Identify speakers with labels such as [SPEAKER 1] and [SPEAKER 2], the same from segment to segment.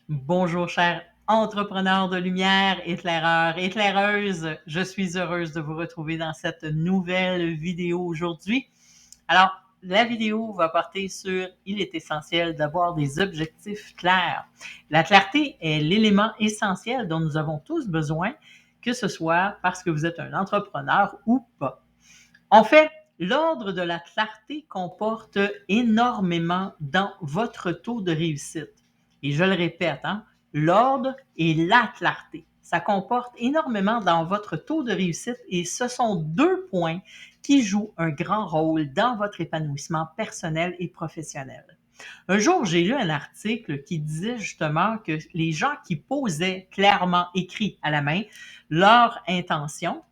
[SPEAKER 1] Bonjour, chers entrepreneurs de lumière, éclaireurs, éclaireuses. Je suis heureuse de vous retrouver dans cette nouvelle vidéo aujourd'hui. Alors, la vidéo va porter sur il est essentiel d'avoir des objectifs clairs. La clarté est l'élément essentiel dont nous avons tous besoin, que ce soit parce que vous êtes un entrepreneur ou pas. En fait, l'ordre de la clarté comporte énormément dans votre taux de réussite. Et je le répète, l'ordre et la clarté. Ça comporte énormément dans votre taux de réussite et ce sont deux points qui jouent un grand rôle dans votre épanouissement personnel et professionnel. Un jour, j'ai lu un article qui disait justement que les gens qui posaient clairement écrit à la main leur intention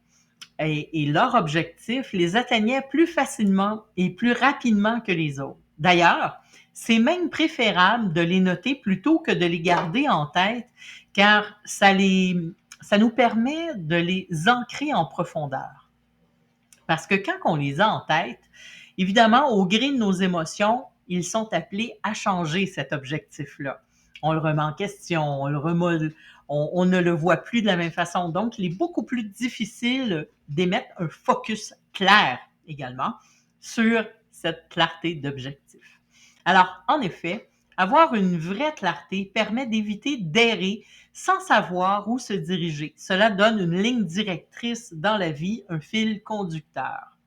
[SPEAKER 1] et leur objectif les atteignait plus facilement et plus rapidement que les autres. D'ailleurs, c'est même préférable de les noter plutôt que de les garder en tête, car ça nous permet de les ancrer en profondeur. Parce que quand on les a en tête, évidemment, au gré de nos émotions, ils sont appelés à changer cet objectif-là. On le remet en question, on le remodèle, on ne le voit plus de la même façon. Donc, il est beaucoup plus difficile d'émettre un focus clair également sur cette clarté d'objectif. Alors, en effet, avoir une vraie clarté permet d'éviter d'errer sans savoir où se diriger. Cela donne une ligne directrice dans la vie, un fil conducteur.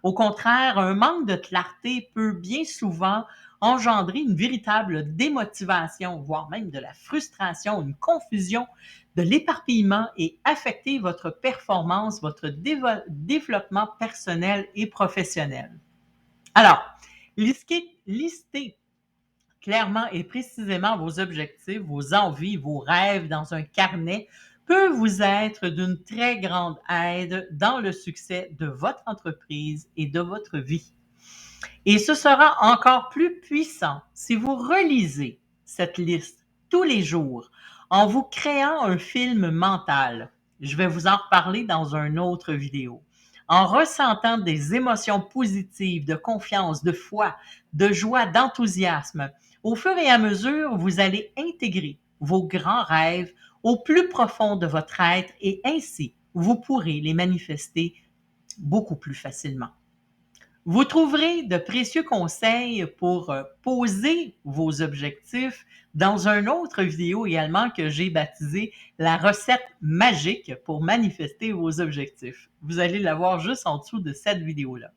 [SPEAKER 1] Au contraire, un manque de clarté peut bien souvent engendrer une véritable démotivation, voire même de la frustration, une confusion, de l'éparpillement et affecter votre performance, votre développement personnel et professionnel. Alors, listez clairement et précisément vos objectifs, vos envies, vos rêves dans un carnet peut vous être d'une très grande aide dans le succès de votre entreprise et de votre vie. Et ce sera encore plus puissant si vous relisez cette liste tous les jours en vous créant un film mental. Je vais vous en reparler dans une autre vidéo. En ressentant des émotions positives, de confiance, de foi, de joie, d'enthousiasme, au fur et à mesure, vous allez intégrer vos grands rêves au plus profond de votre être et ainsi, vous pourrez les manifester beaucoup plus facilement. Vous trouverez de précieux conseils pour poser vos objectifs dans une autre vidéo également que j'ai baptisée la recette magique pour manifester vos objectifs. Vous allez la voir juste en dessous de cette vidéo-là.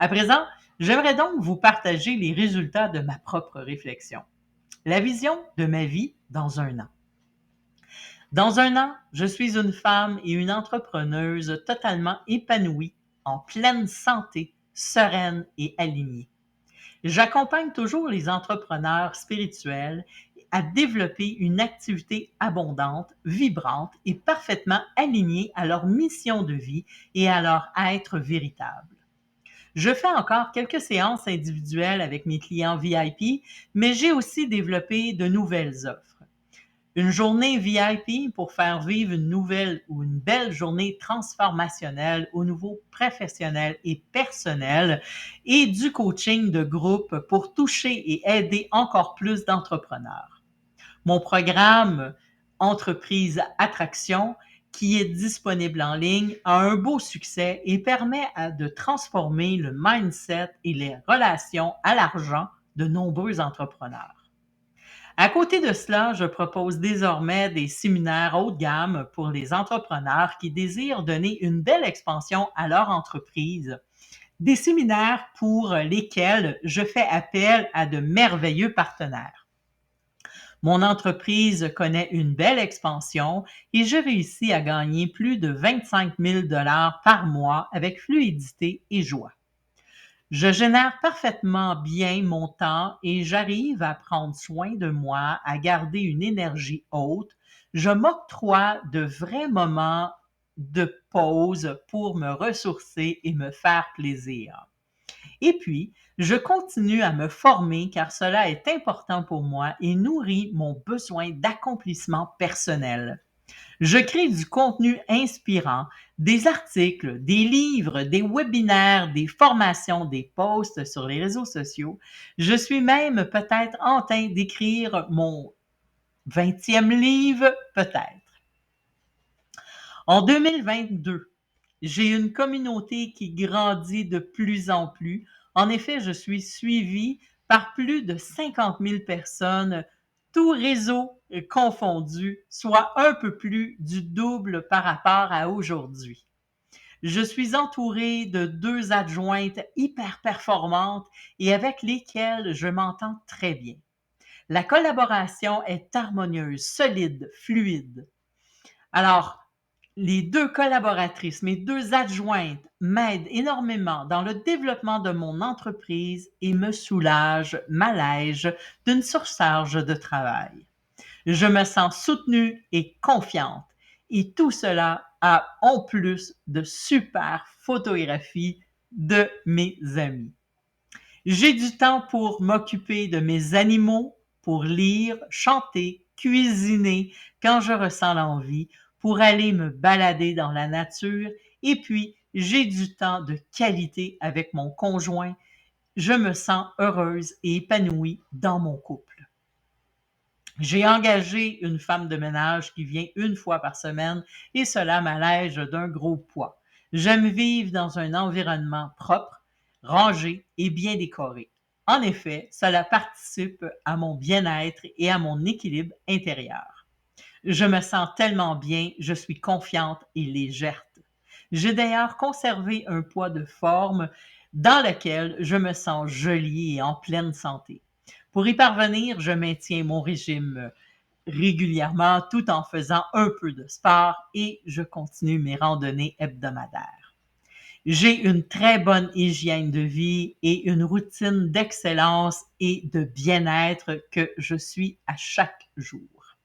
[SPEAKER 1] À présent, j'aimerais donc vous partager les résultats de ma propre réflexion. La vision de ma vie dans un an. Dans un an, je suis une femme et une entrepreneuse totalement épanouie, en pleine santé, sereine et alignée. J'accompagne toujours les entrepreneurs spirituels à développer une activité abondante, vibrante et parfaitement alignée à leur mission de vie et à leur être véritable. Je fais encore quelques séances individuelles avec mes clients VIP, mais j'ai aussi développé de nouvelles offres. Une journée VIP pour faire vivre une nouvelle ou une belle journée transformationnelle au niveau professionnel et personnel et du coaching de groupe pour toucher et aider encore plus d'entrepreneurs. Mon programme Entreprise Attraction qui est disponible en ligne a un beau succès et permet de transformer le mindset et les relations à l'argent de nombreux entrepreneurs. À côté de cela, je propose désormais des séminaires haut de gamme pour les entrepreneurs qui désirent donner une belle expansion à leur entreprise. Des séminaires pour lesquels je fais appel à de merveilleux partenaires. Mon entreprise connaît une belle expansion et je réussis à gagner plus de 25 000 $ par mois avec fluidité et joie. Je génère parfaitement bien mon temps et j'arrive à prendre soin de moi, à garder une énergie haute. Je m'octroie de vrais moments de pause pour me ressourcer et me faire plaisir. Et puis, je continue à me former car cela est important pour moi et nourrit mon besoin d'accomplissement personnel. Je crée du contenu inspirant, des articles, des livres, des webinaires, des formations, des posts sur les réseaux sociaux. Je suis même peut-être en train d'écrire mon 20e livre, peut-être. En 2022, j'ai une communauté qui grandit de plus en plus. En effet, je suis suivie par plus de 50 000 personnes, tous réseaux confondus, soit un peu plus du double par rapport à aujourd'hui. Je suis entourée de 2 adjointes hyper performantes et avec lesquelles je m'entends très bien. La collaboration est harmonieuse, solide, fluide. Alors, les 2 collaboratrices, mes 2 adjointes m'aident énormément dans le développement de mon entreprise et me soulagent, m'allègent d'une surcharge de travail. Je me sens soutenue et confiante. Et tout cela en plus de super photographies de mes amis. J'ai du temps pour m'occuper de mes animaux, pour lire, chanter, cuisiner quand je ressens l'envie, pour aller me balader dans la nature et puis j'ai du temps de qualité avec mon conjoint. Je me sens heureuse et épanouie dans mon couple. J'ai engagé une femme de ménage qui vient 1 fois par semaine et cela m'allège d'un gros poids. J'aime vivre dans un environnement propre, rangé et bien décoré. En effet, cela participe à mon bien-être et à mon équilibre intérieur. Je me sens tellement bien, je suis confiante et légère. J'ai d'ailleurs conservé un poids de forme dans lequel je me sens jolie et en pleine santé. Pour y parvenir, je maintiens mon régime régulièrement tout en faisant un peu de sport et je continue mes randonnées hebdomadaires. J'ai une très bonne hygiène de vie et une routine d'excellence et de bien-être que je suis à chaque jour.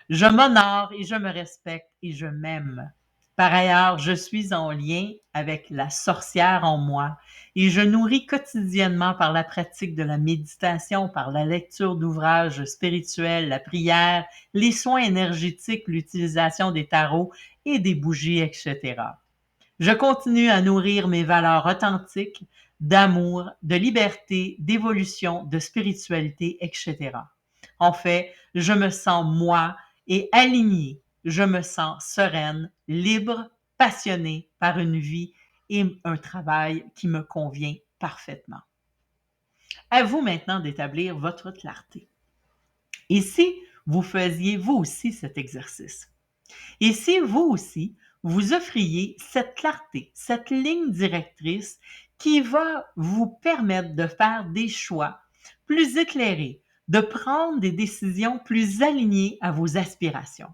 [SPEAKER 1] Je m'honore et je me respecte et je m'aime. Par ailleurs, je suis en lien avec la sorcière en moi et je nourris quotidiennement par la pratique de la méditation, par la lecture d'ouvrages spirituels, la prière, les soins énergétiques, l'utilisation des tarots et des bougies, etc. Je continue à nourrir mes valeurs authentiques d'amour, de liberté, d'évolution, de spiritualité, etc. En fait, je me sens moi et alignée. Je me sens sereine, libre, passionnée par une vie et un travail qui me convient parfaitement. À vous maintenant d'établir votre clarté. Et si vous faisiez vous aussi cet exercice? Et si vous aussi, vous offriez cette clarté, cette ligne directrice qui va vous permettre de faire des choix plus éclairés, de prendre des décisions plus alignées à vos aspirations.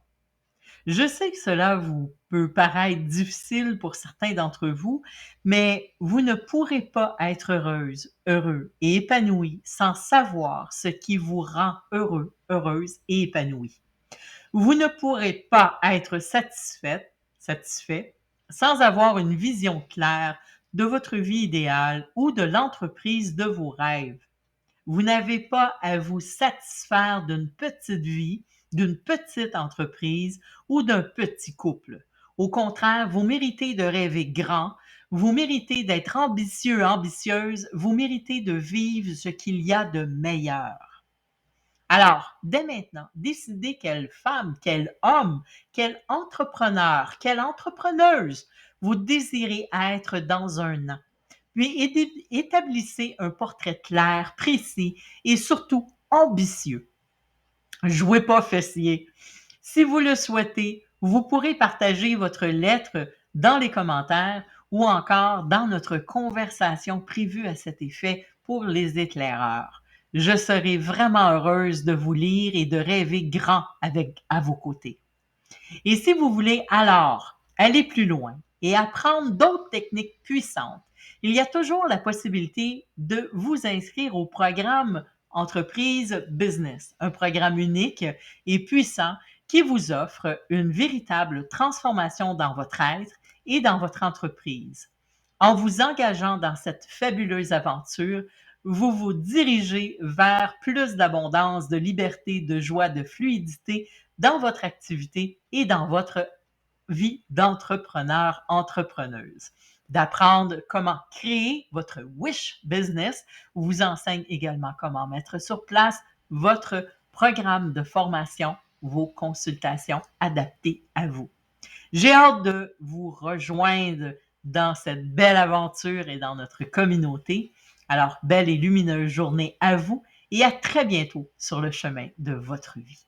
[SPEAKER 1] Je sais que cela vous peut paraître difficile pour certains d'entre vous, mais vous ne pourrez pas être heureuse, heureux et épanoui sans savoir ce qui vous rend heureux, heureuse et épanoui. Vous ne pourrez pas être satisfait sans avoir une vision claire de votre vie idéale ou de l'entreprise de vos rêves. Vous n'avez pas à vous satisfaire d'une petite vie, d'une petite entreprise ou d'un petit couple. Au contraire, vous méritez de rêver grand, vous méritez d'être ambitieux, ambitieuse, vous méritez de vivre ce qu'il y a de meilleur. Alors, dès maintenant, décidez quelle femme, quel homme, quel entrepreneur, quelle entrepreneuse vous désirez être dans un an. Puis établissez un portrait clair, précis et surtout ambitieux. Jouez pas fessier. Si vous le souhaitez, vous pourrez partager votre lettre dans les commentaires ou encore dans notre conversation prévue à cet effet pour les éclaireurs. Je serai vraiment heureuse de vous lire et de rêver grand à vos côtés. Et si vous voulez alors aller plus loin et apprendre d'autres techniques puissantes, il y a toujours la possibilité de vous inscrire au programme Entreprise Business, un programme unique et puissant qui vous offre une véritable transformation dans votre être et dans votre entreprise. En vous engageant dans cette fabuleuse aventure, vous vous dirigez vers plus d'abondance, de liberté, de joie, de fluidité dans votre activité et dans votre vie d'entrepreneur, entrepreneuse. D'apprendre comment créer votre wish business. On vous enseigne également comment mettre sur place votre programmes de formation, vos consultations adaptées à vous. J'ai hâte de vous rejoindre dans cette belle aventure et dans notre communauté. Alors, belle et lumineuse journée à vous et à très bientôt sur le chemin de votre vie.